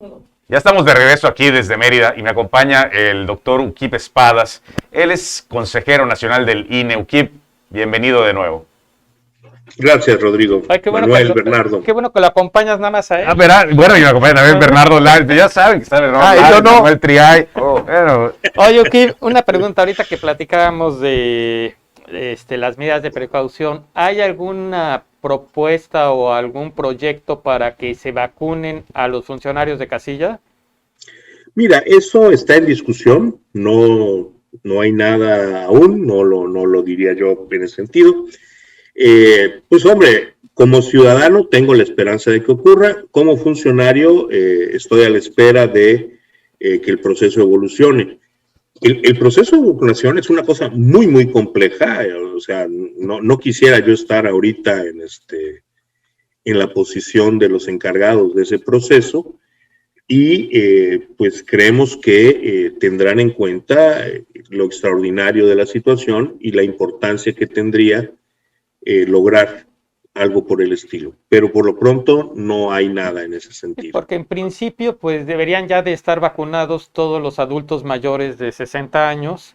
Ya estamos de regreso aquí desde Mérida y me acompaña el doctor Ukip Espadas. Él es consejero nacional del INE. Ukip, bienvenido de nuevo. Gracias, Rodrigo. Ay, Manuel, Bernardo. qué bueno que lo acompañas nada más a él. Bueno, y me acompaña también Bernardo Lal. Ya saben que está Bernardo Lal, yo no. Manuel Triay. Bueno. Oye, Ukip, una pregunta ahorita que platicábamos de las medidas de precaución. ¿Hay alguna propuesta o algún proyecto para que se vacunen a los funcionarios de casilla? Mira, eso está en discusión, no hay nada aún, no lo diría yo en ese sentido. Pues hombre, como ciudadano tengo la esperanza de que ocurra, como funcionario estoy a la espera de que el proceso evolucione. El proceso de vacunación es una cosa muy compleja, o sea, no quisiera yo estar ahorita en la posición de los encargados de ese proceso, y pues creemos que tendrán en cuenta lo extraordinario de la situación y la importancia que tendría lograr algo por el estilo. Pero por lo pronto no hay nada en ese sentido. Porque en principio pues deberían ya de estar vacunados todos los adultos mayores de 60 años.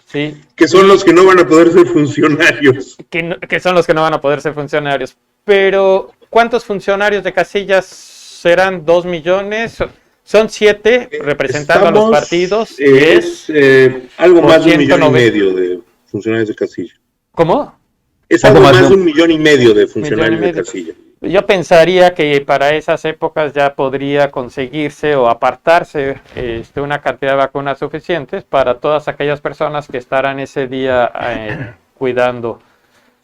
¿Sí? Que son los que no van a poder ser funcionarios. Que son los que no van a poder ser funcionarios. Pero, ¿cuántos funcionarios de casillas serán? ¿2 millones? Son 7 representando a los partidos. Algo más de 1,5 millones de funcionarios de casilla. ¿Cómo? Es algo más de 1,5 millones de funcionarios de casilla. Yo pensaría que para esas épocas ya podría conseguirse o apartarse una cantidad de vacunas suficientes para todas aquellas personas que estarán ese día cuidando.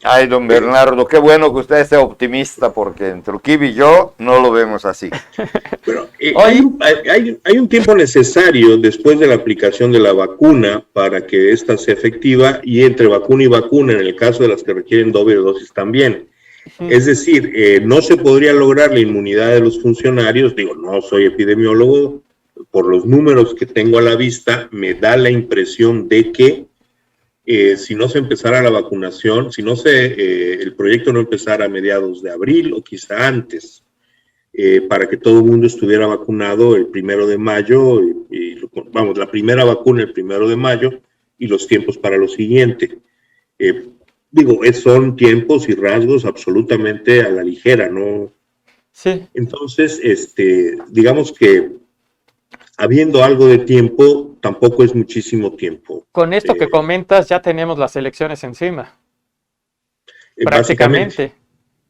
Ay, don Bernardo, qué bueno que usted sea optimista, porque entre Ukip y yo no lo vemos así. Pero, hay un tiempo necesario después de la aplicación de la vacuna para que ésta sea efectiva, y entre vacuna y vacuna, en el caso de las que requieren doble dosis también. Es decir, no se podría lograr la inmunidad de los funcionarios. Digo, no soy epidemiólogo, por los números que tengo a la vista, me da la impresión de que si no se empezara la vacunación, si no el proyecto no empezara a mediados de abril o quizá antes, para que todo el mundo estuviera vacunado el 1 de mayo, la primera vacuna el 1 de mayo y los tiempos para lo siguiente. Son tiempos y rasgos absolutamente a la ligera, ¿no? Sí. Entonces, digamos que habiendo algo de tiempo, tampoco es muchísimo tiempo. Con esto que comentas, ya tenemos las elecciones encima. Prácticamente.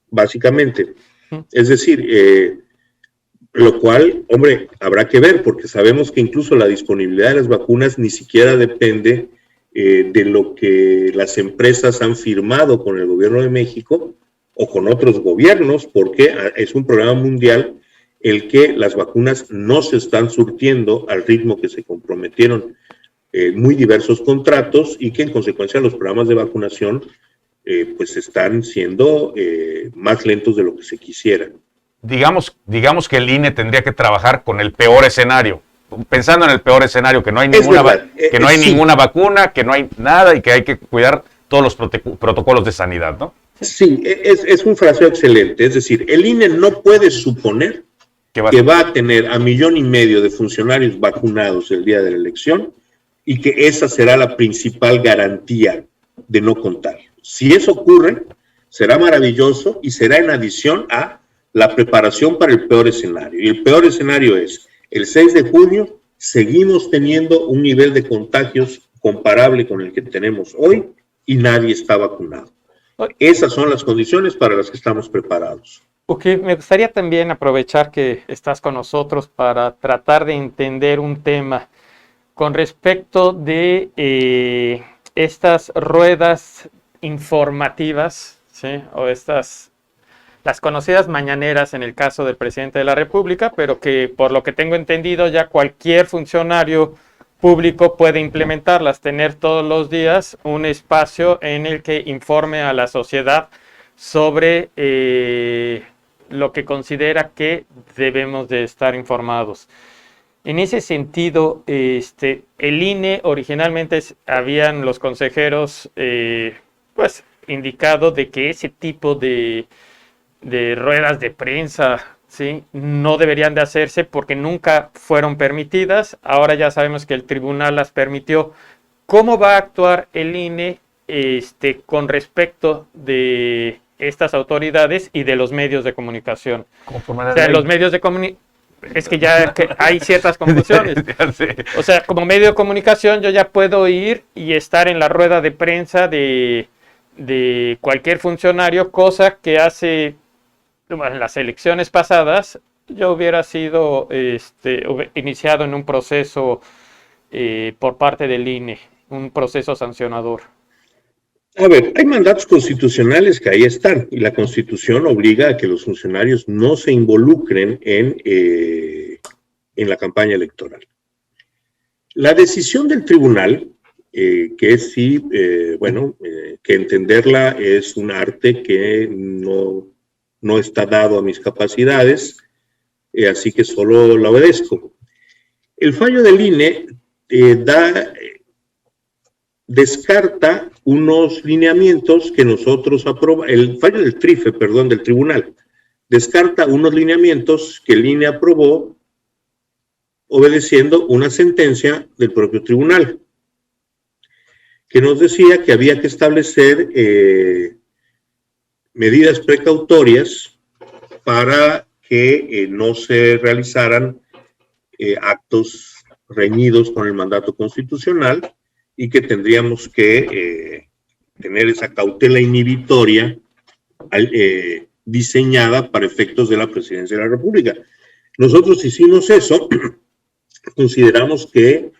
Básicamente. Es decir, lo cual, hombre, habrá que ver, porque sabemos que incluso la disponibilidad de las vacunas ni siquiera depende de lo que las empresas han firmado con el gobierno de México o con otros gobiernos, porque es un programa mundial el que las vacunas no se están surtiendo al ritmo que se comprometieron muy diversos contratos, y que en consecuencia los programas de vacunación pues están siendo más lentos de lo que se quisiera. Digamos que el INE tendría que trabajar con el peor escenario, pensando en el peor escenario, que no hay ninguna vacuna, que no hay nada y que hay que cuidar todos los protocolos de sanidad, ¿no? Sí, es un fraseo excelente. Es decir, el INE no puede suponer que va a tener a 1,5 millones de funcionarios vacunados el día de la elección y que esa será la principal garantía de no contagio. Si eso ocurre, será maravilloso y será en adición a la preparación para el peor escenario. Y el peor escenario es, el 6 de junio seguimos teniendo un nivel de contagios comparable con el que tenemos hoy y nadie está vacunado. Esas son las condiciones para las que estamos preparados. Ok, me gustaría también aprovechar que estás con nosotros para tratar de entender un tema con respecto de estas ruedas informativas, ¿sí? O las conocidas mañaneras en el caso del presidente de la República, pero que por lo que tengo entendido ya cualquier funcionario público puede implementarlas, tener todos los días un espacio en el que informe a la sociedad sobre lo que considera que debemos de estar informados. En ese sentido, el INE originalmente habían los consejeros indicado de que ese tipo de ruedas de prensa ¿sí? No deberían de hacerse porque nunca fueron permitidas. Ahora ya sabemos que el tribunal las permitió. ¿Cómo va a actuar el INE con respecto de estas autoridades y de los medios de comunicación? O sea, los medios de comunicación, es que ya hay ciertas confusiones. O sea, como medio de comunicación yo ya puedo ir y estar en la rueda de prensa de cualquier funcionario, cosa que hace, en las elecciones pasadas, yo hubiera sido iniciado en un proceso por parte del INE, un proceso sancionador. A ver, hay mandatos constitucionales que ahí están y la Constitución obliga a que los funcionarios no se involucren en la campaña electoral. La decisión del tribunal, que es sí, que entenderla es un arte que no está dado a mis capacidades, así que solo la obedezco. El fallo del INE descarta unos lineamientos que nosotros aprobamos, el fallo del TRIFE, perdón, del tribunal, descarta unos lineamientos que el INE aprobó obedeciendo una sentencia del propio tribunal, que nos decía que había que establecer medidas precautorias para que no se realizaran actos reñidos con el mandato constitucional y que tendríamos que tener esa cautela inhibitoria diseñada para efectos de la Presidencia de la República. Nosotros hicimos eso, consideramos que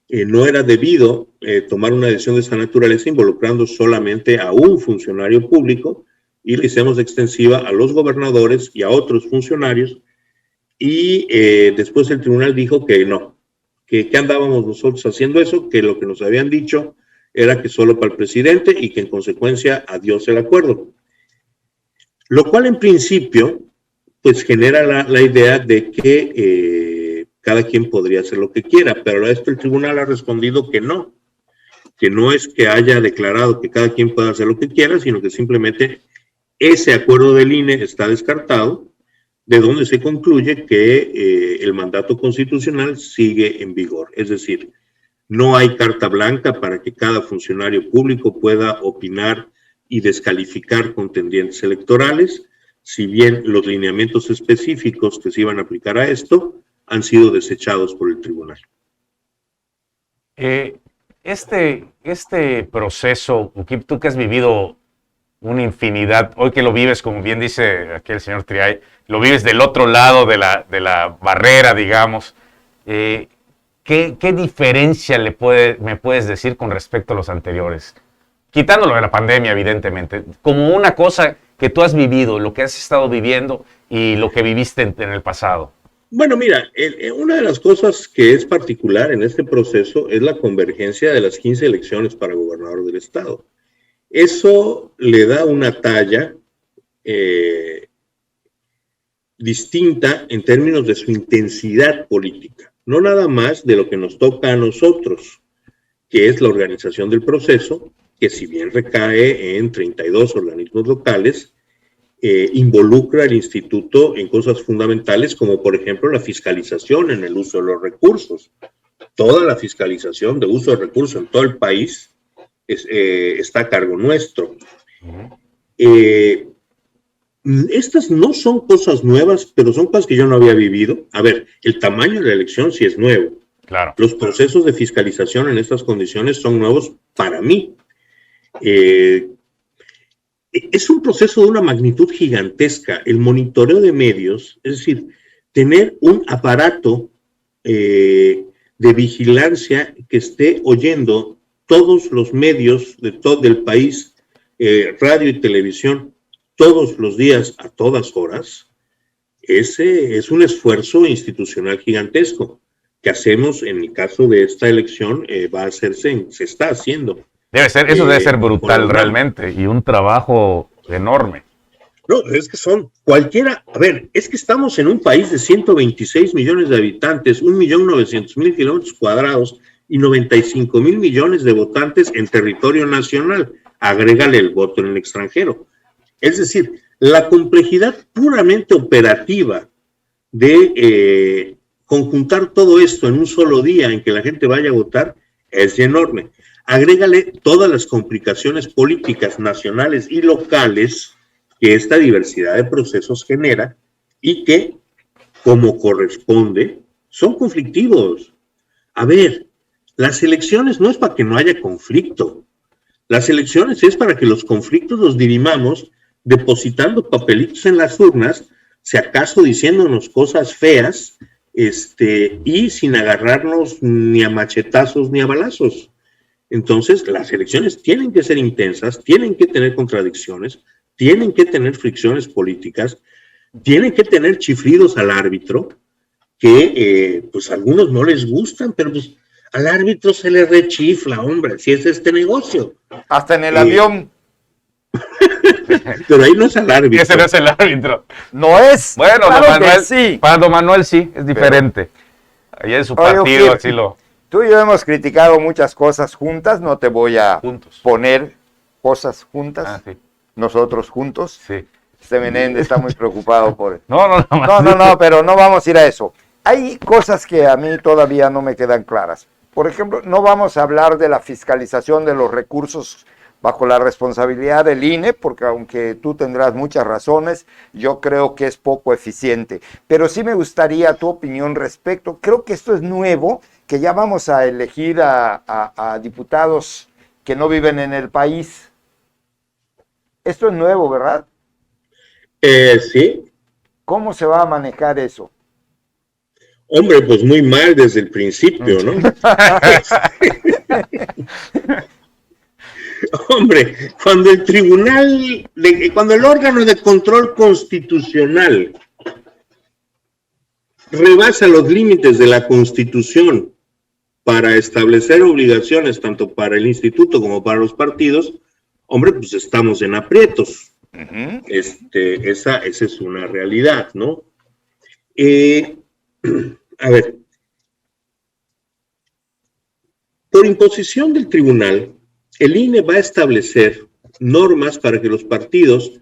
no era debido tomar una decisión de esa naturaleza involucrando solamente a un funcionario público y la hicimos extensiva a los gobernadores y a otros funcionarios y después el tribunal dijo que no, que andábamos nosotros haciendo eso, que lo que nos habían dicho era que solo para el presidente y que en consecuencia adiós el acuerdo. Lo cual en principio pues genera la idea de que cada quien podría hacer lo que quiera, pero a esto el tribunal ha respondido que no es que haya declarado que cada quien pueda hacer lo que quiera, sino que simplemente ese acuerdo del INE está descartado, de donde se concluye que el mandato constitucional sigue en vigor. Es decir, no hay carta blanca para que cada funcionario público pueda opinar y descalificar contendientes electorales, si bien los lineamientos específicos que se iban a aplicar a esto han sido desechados por el tribunal. Este proceso, Ukip, tú que has vivido una infinidad, hoy que lo vives, como bien dice aquí el señor Triay, lo vives del otro lado de la barrera, digamos. ¿Qué diferencia me puedes decir con respecto a los anteriores? Quitándolo de la pandemia, evidentemente, como una cosa que tú has vivido, lo que has estado viviendo y lo que viviste en el pasado. Bueno, mira, una de las cosas que es particular en este proceso es la convergencia de las 15 elecciones para gobernador del estado. Eso le da una talla distinta en términos de su intensidad política, no nada más de lo que nos toca a nosotros, que es la organización del proceso, que si bien recae en 32 organismos locales, involucra al instituto en cosas fundamentales como por ejemplo la fiscalización en el uso de los recursos. Toda la fiscalización de uso de recursos en todo el país está a cargo nuestro. Estas no son cosas nuevas, pero son cosas que yo no había vivido. A ver, el tamaño de la elección sí es nuevo. Claro. Los procesos de fiscalización en estas condiciones son nuevos para mí. Es un proceso de una magnitud gigantesca. El monitoreo de medios, es decir, tener un aparato de vigilancia que esté oyendo todos los medios de todo el país, radio y televisión, todos los días, a todas horas, ese es un esfuerzo institucional gigantesco que hacemos en el caso de esta elección, se está haciendo. Eso debe ser brutal realmente y un trabajo enorme. No, es que es que estamos en un país de 126 millones de habitantes, 1.900.000 kilómetros cuadrados y 95 mil millones de votantes en territorio nacional. Agrégale el voto en el extranjero. Es decir, la complejidad puramente operativa de conjuntar todo esto en un solo día en que la gente vaya a votar es enorme. Agrégale todas las complicaciones políticas nacionales y locales que esta diversidad de procesos genera y que, como corresponde, son conflictivos. A ver, las elecciones no es para que no haya conflicto. Las elecciones es para que los conflictos los dirimamos depositando papelitos en las urnas, si acaso diciéndonos cosas feas, y sin agarrarnos ni a machetazos ni a balazos. Entonces, las elecciones tienen que ser intensas, tienen que tener contradicciones, tienen que tener fricciones políticas, tienen que tener chiflidos al árbitro, que pues a algunos no les gustan, pero pues al árbitro se le rechifla, hombre, si es este negocio. Hasta en el avión. Pero ahí no es al árbitro. Ese no es el árbitro. No es. Bueno, claro don Manuel, sí. para don Manuel sí, es diferente. Allá en su partido, así lo... Tú y yo hemos criticado muchas cosas juntas, no te voy a poner cosas juntas. Ah, sí. Nosotros juntos. Sí. Este Menéndez está muy preocupado por eso. No, pero no vamos a ir a eso. Hay cosas que a mí todavía no me quedan claras. Por ejemplo, no vamos a hablar de la fiscalización de los recursos bajo la responsabilidad del INE, porque aunque tú tendrás muchas razones, yo creo que es poco eficiente. Pero sí me gustaría tu opinión respecto. Creo que esto es nuevo, que ya vamos a elegir a diputados que no viven en el país. Esto es nuevo, ¿verdad? Sí. ¿Cómo se va a manejar eso? Hombre, pues muy mal desde el principio, ¿no? Hombre, cuando el tribunal, cuando el órgano de control constitucional rebasa los límites de la Constitución para establecer obligaciones tanto para el instituto como para los partidos, hombre, pues estamos en aprietos. Uh-huh. Esa es una realidad, ¿no? A ver, por imposición del tribunal, el INE va a establecer normas para que los partidos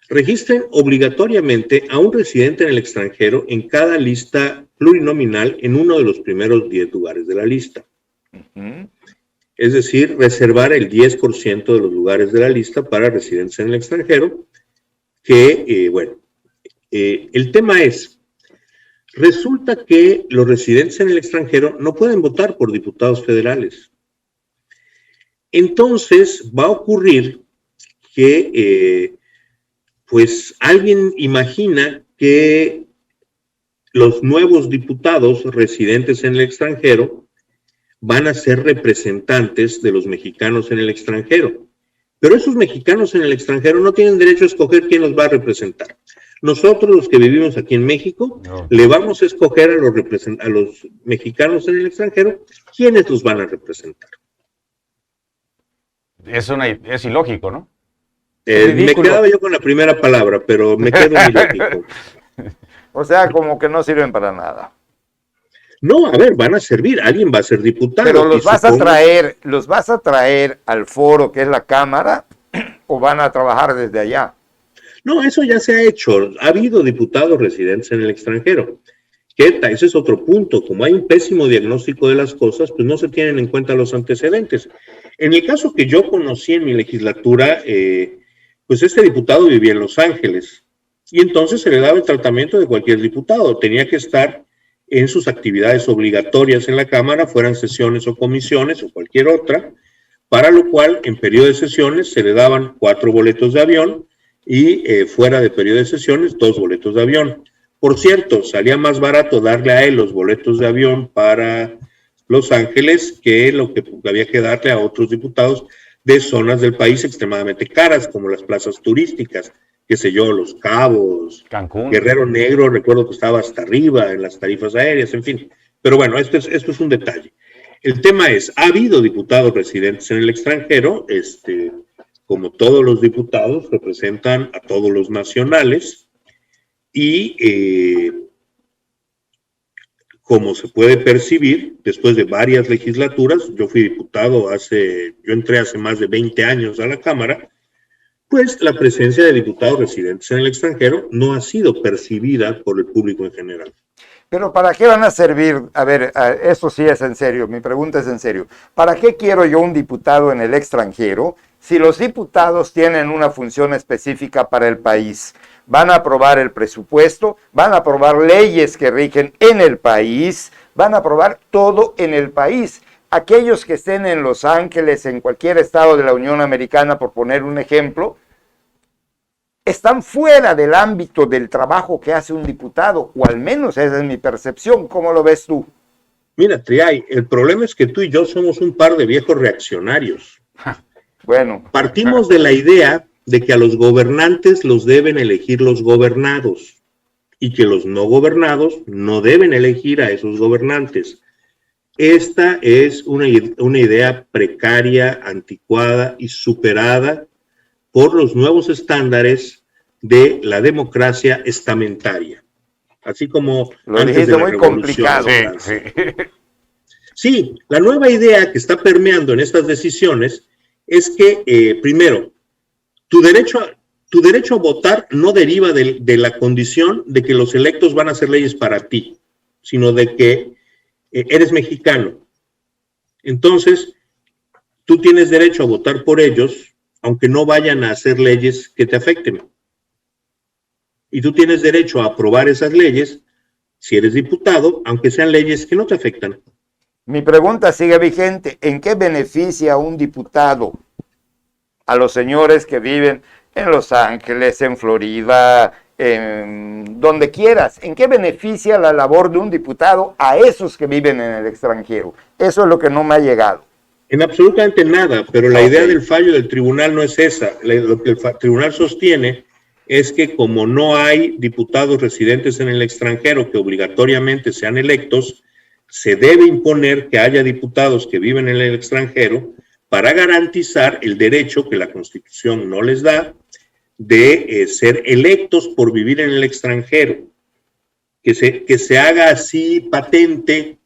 registren obligatoriamente a un residente en el extranjero en cada lista plurinominal en uno de los primeros 10 lugares de la lista. Uh-huh. Es decir, reservar el 10% de los lugares de la lista para residentes en el extranjero, que, el tema es, resulta que los residentes en el extranjero no pueden votar por diputados federales. Entonces va a ocurrir que, pues alguien imagina que los nuevos diputados residentes en el extranjero van a ser representantes de los mexicanos en el extranjero. Pero esos mexicanos en el extranjero no tienen derecho a escoger quién los va a representar. Nosotros, los que vivimos aquí en México, le vamos a escoger a los mexicanos en el extranjero quiénes los van a representar. Es ilógico, ¿no? Me quedaba yo con la primera palabra, pero me quedo ilógico. O sea, como que no sirven para nada. No, a ver, van a servir, alguien va a ser diputado. Pero los vas a traer al foro que es la Cámara, o van a trabajar desde allá. No, eso ya se ha hecho. Ha habido diputados residentes en el extranjero. Ese es otro punto. Como hay un pésimo diagnóstico de las cosas, pues no se tienen en cuenta los antecedentes. En el caso que yo conocí en mi legislatura, pues este diputado vivía en Los Ángeles. Y entonces se le daba el tratamiento de cualquier diputado. Tenía que estar en sus actividades obligatorias en la Cámara, fueran sesiones o comisiones o cualquier otra, para lo cual en periodo de sesiones se le daban 4 boletos de avión y fuera de periodo de sesiones 2 boletos de avión. Por cierto, salía más barato darle a él los boletos de avión para Los Ángeles que lo que había que darle a otros diputados de zonas del país extremadamente caras, como las plazas turísticas, qué sé yo, Los Cabos, Cancún, Guerrero Negro, recuerdo que estaba hasta arriba en las tarifas aéreas, en fin. Pero bueno, esto es un detalle. El tema es, ha habido diputados residentes en el extranjero, como todos los diputados, representan a todos los nacionales y como se puede percibir, después de varias legislaturas, yo fui diputado yo entré hace más de 20 años a la Cámara, pues la presencia de diputados residentes en el extranjero no ha sido percibida por el público en general. Pero ¿para qué van a servir? A ver, esto sí es en serio, mi pregunta es en serio. ¿Para qué quiero yo un diputado en el extranjero si los diputados tienen una función específica para el país? Van a aprobar el presupuesto, van a aprobar leyes que rigen en el país, van a aprobar todo en el país. Aquellos que estén en Los Ángeles, en cualquier estado de la Unión Americana, por poner un ejemplo, están fuera del ámbito del trabajo que hace un diputado, o al menos esa es mi percepción. ¿Cómo lo ves tú? Mira, Triay, el problema es que tú y yo somos un par de viejos reaccionarios. Bueno. Partimos de la idea de que a los gobernantes los deben elegir los gobernados y que los no gobernados no deben elegir a esos gobernantes. Esta es una idea precaria, anticuada y superada por los nuevos estándares de la democracia estamentaria, así como lo antes dijiste de la muy Revolución complicado. Sí, la nueva idea que está permeando en estas decisiones es que, primero, tu derecho a votar no deriva de la condición de que los electos van a hacer leyes para ti, sino de que eres mexicano. Entonces, tú tienes derecho a votar por ellos, aunque no vayan a hacer leyes que te afecten. Y tú tienes derecho a aprobar esas leyes, si eres diputado, aunque sean leyes que no te afectan. Mi pregunta sigue vigente. ¿En qué beneficia un diputado a los señores que viven en Los Ángeles, en Florida, en donde quieras? ¿En qué beneficia la labor de un diputado a esos que viven en el extranjero? Eso es lo que no me ha llegado. En absolutamente nada, pero la idea del fallo del tribunal no es esa. Lo que el tribunal sostiene es que como no hay diputados residentes en el extranjero que obligatoriamente sean electos, se debe imponer que haya diputados que viven en el extranjero para garantizar el derecho que la Constitución no les da de ser electos por vivir en el extranjero. Que se haga así patente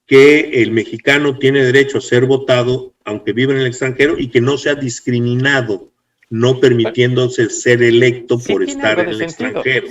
que el mexicano tiene derecho a ser votado aunque vive en el extranjero y que no sea discriminado, no permitiéndose ser electo por estar en el extranjero.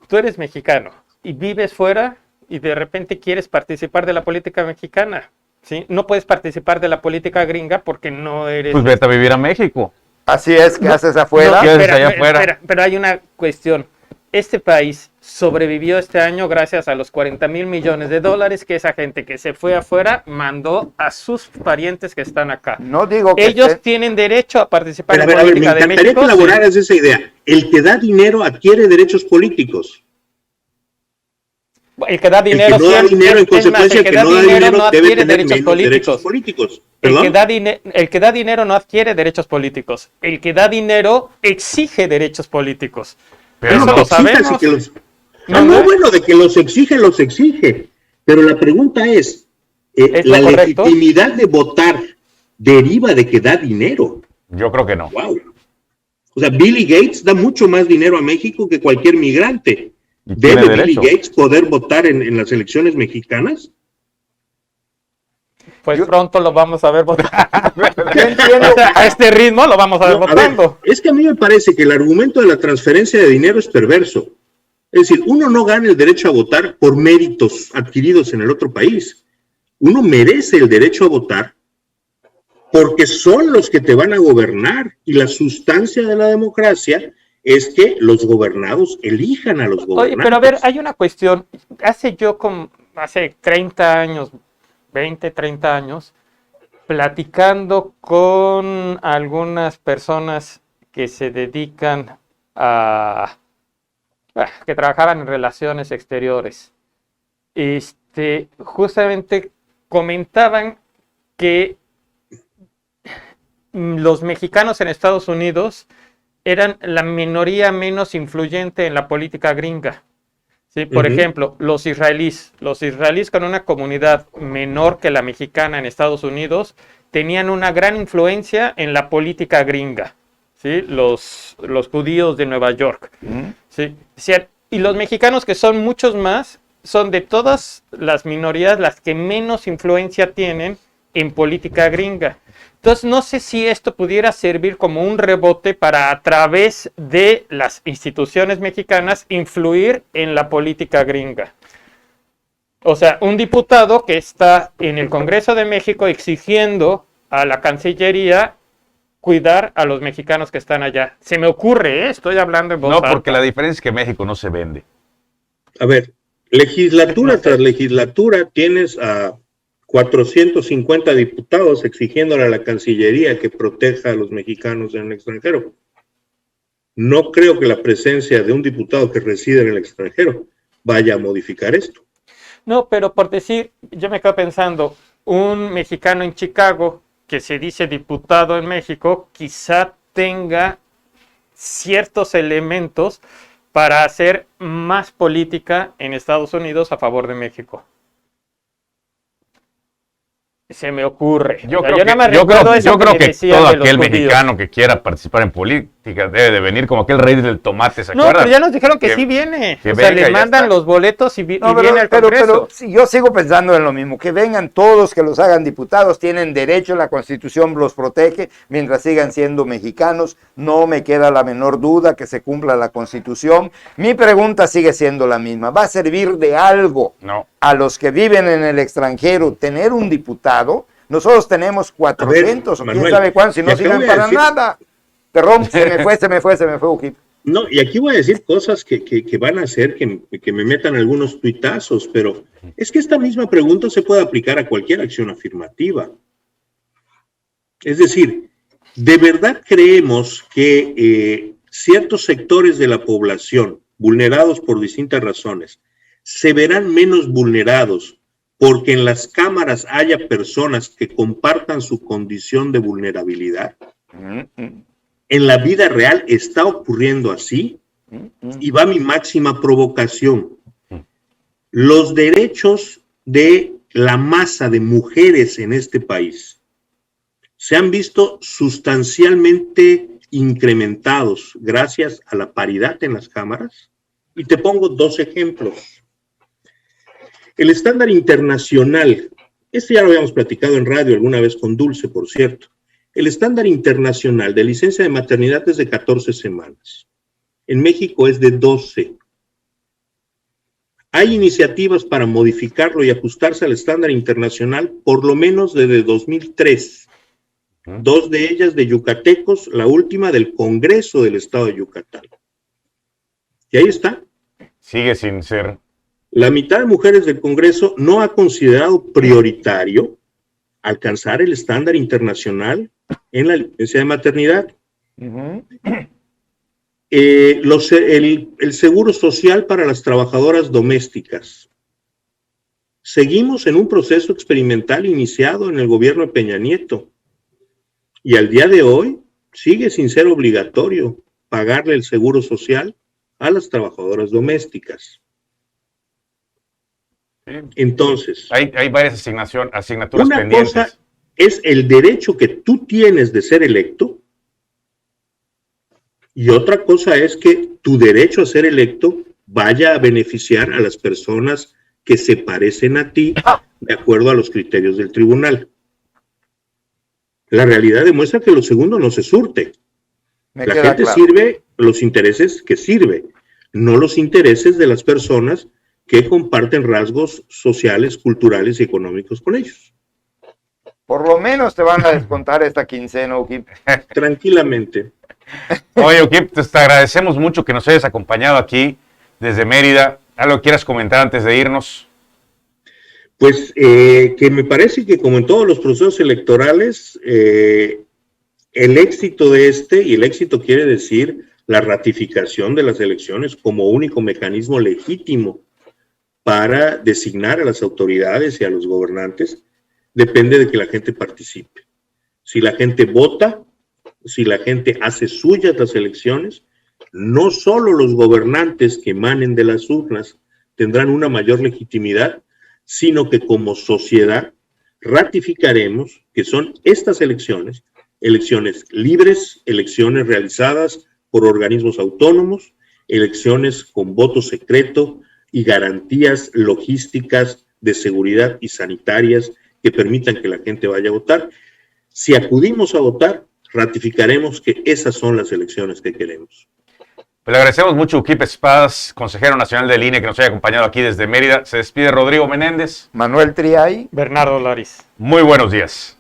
Tú eres mexicano y vives fuera y de repente quieres participar de la política mexicana, ¿sí? No puedes participar de la política gringa porque no eres... Pues vete a vivir a México. Así es, ¿qué haces afuera? ¿Qué haces allá afuera? Espera, pero hay una cuestión. Este país sobrevivió este año gracias a los 40,000 millones de dólares que esa gente que se fue afuera mandó a sus parientes que están acá. No digo que ellos tienen derecho a participar en la política de México. Me encantaría que elaboraras esa idea. El que da dinero adquiere derechos políticos. El que da dinero, el que no da dinero en consecuencia, el que no da dinero no debe adquiere tener derechos políticos. El que da dinero no adquiere derechos políticos. El que da dinero exige derechos políticos. Pero eso no lo sabemos. Bueno, de que los exige. Pero la pregunta es ¿la legitimidad de votar deriva de que da dinero? Yo creo que no. Wow. O sea, Billy Gates da mucho más dinero a México que cualquier migrante. ¿Debe Billy Gates poder votar en las elecciones mexicanas? Pues pronto lo vamos a ver votando. A este ritmo lo vamos a ver votando. Es que a mí me parece que el argumento de la transferencia de dinero es perverso. Es decir, uno no gana el derecho a votar por méritos adquiridos en el otro país. Uno merece el derecho a votar porque son los que te van a gobernar. Y la sustancia de la democracia es que los gobernados elijan a los gobernantes. Oye, pero a ver, hay una cuestión. Hace 30 años, 20, 30 años, platicando con algunas personas que se dedican que trabajaban en relaciones exteriores, justamente comentaban que los mexicanos en Estados Unidos eran la minoría menos influyente en la política gringa. ¿Sí? Por ejemplo, los israelíes con una comunidad menor que la mexicana en Estados Unidos tenían una gran influencia en la política gringa. ¿Sí? Los judíos de Nueva York. ¿Sí? Y los mexicanos, que son muchos más, son de todas las minorías las que menos influencia tienen en política gringa. Entonces, no sé si esto pudiera servir como un rebote para, a través de las instituciones mexicanas, influir en la política gringa. O sea, un diputado que está en el Congreso de México exigiendo a la Cancillería cuidar a los mexicanos que están allá. Se me ocurre, estoy hablando en voz alta. No, porque la diferencia es que México no se vende. A ver, legislatura tras legislatura tienes a 450 diputados exigiéndole a la Cancillería que proteja a los mexicanos en el extranjero. No creo que la presencia de un diputado que reside en el extranjero vaya a modificar esto. No, pero por decir, yo me quedo pensando, un mexicano en Chicago que se dice diputado en México, quizá tenga ciertos elementos para hacer más política en Estados Unidos a favor de México. Se me ocurre. Yo creo que todo aquel mexicano que quiera participar en política debe de venir como aquel rey del tomate, ¿se acuerdan? No, pero ya nos dijeron que sí viene. O sea, le mandan los boletos y viene al Congreso. Pero sí, yo sigo pensando en lo mismo. Que vengan todos, que los hagan diputados, tienen derecho, la Constitución los protege mientras sigan siendo mexicanos. No me queda la menor duda que se cumpla la Constitución. Mi pregunta sigue siendo la misma. ¿Va a servir de algo a los que viven en el extranjero tener un diputado? Nosotros tenemos 400 o quién sabe cuántos, si no sirven para nada. Perdón, se me fue, Ujip. No, y aquí voy a decir cosas que van a hacer que me metan algunos tuitazos, pero es que esta misma pregunta se puede aplicar a cualquier acción afirmativa. Es decir, ¿de verdad creemos que ciertos sectores de la población, vulnerados por distintas razones, se verán menos vulnerados porque en las cámaras haya personas que compartan su condición de vulnerabilidad? En la vida real está ocurriendo así, y va mi máxima provocación. Los derechos de la masa de mujeres en este país se han visto sustancialmente incrementados gracias a la paridad en las cámaras, y te pongo 2 ejemplos. El estándar internacional, este ya lo habíamos platicado en radio alguna vez con Dulce, por cierto. El estándar internacional de licencia de maternidad es de 14 semanas. En México es de 12. Hay iniciativas para modificarlo y ajustarse al estándar internacional por lo menos desde 2003. 2 de ellas de yucatecos, la última del Congreso del Estado de Yucatán. Y ahí está. Sigue sin ser. La mitad de mujeres del Congreso no ha considerado prioritario alcanzar el estándar internacional en la licencia de maternidad. El seguro social para las trabajadoras domésticas. Seguimos en un proceso experimental iniciado en el gobierno de Peña Nieto, y al día de hoy sigue sin ser obligatorio pagarle el seguro social a las trabajadoras domésticas. Entonces, hay varias asignaturas una pendientes. Cosa es el derecho que tú tienes de ser electo, y otra cosa es que tu derecho a ser electo vaya a beneficiar a las personas que se parecen a ti de acuerdo a los criterios del tribunal. La realidad demuestra que lo segundo no se surte. La gente sirve los intereses que sirve, no los intereses de las personas que comparten rasgos sociales, culturales y económicos con ellos. Por lo menos te van a descontar esta quincena, Ujip. Tranquilamente. Oye, Ujip, te agradecemos mucho que nos hayas acompañado aquí desde Mérida. ¿Algo quieras comentar antes de irnos? Pues que me parece que como en todos los procesos electorales, el éxito de y el éxito quiere decir la ratificación de las elecciones como único mecanismo legítimo para designar a las autoridades y a los gobernantes, depende de que la gente participe. Si la gente vota, si la gente hace suyas las elecciones, no solo los gobernantes que emanen de las urnas tendrán una mayor legitimidad, sino que como sociedad ratificaremos que son estas elecciones libres, elecciones realizadas por organismos autónomos, elecciones con voto secreto y garantías logísticas de seguridad y sanitarias que permitan que la gente vaya a votar. Si acudimos a votar, ratificaremos que esas son las elecciones que queremos. Pues le agradecemos mucho a Uquipe Espadas, consejero nacional del INE, que nos haya acompañado aquí desde Mérida. Se despide Rodrigo Menéndez. Manuel Triay. Bernardo Laris. Muy buenos días.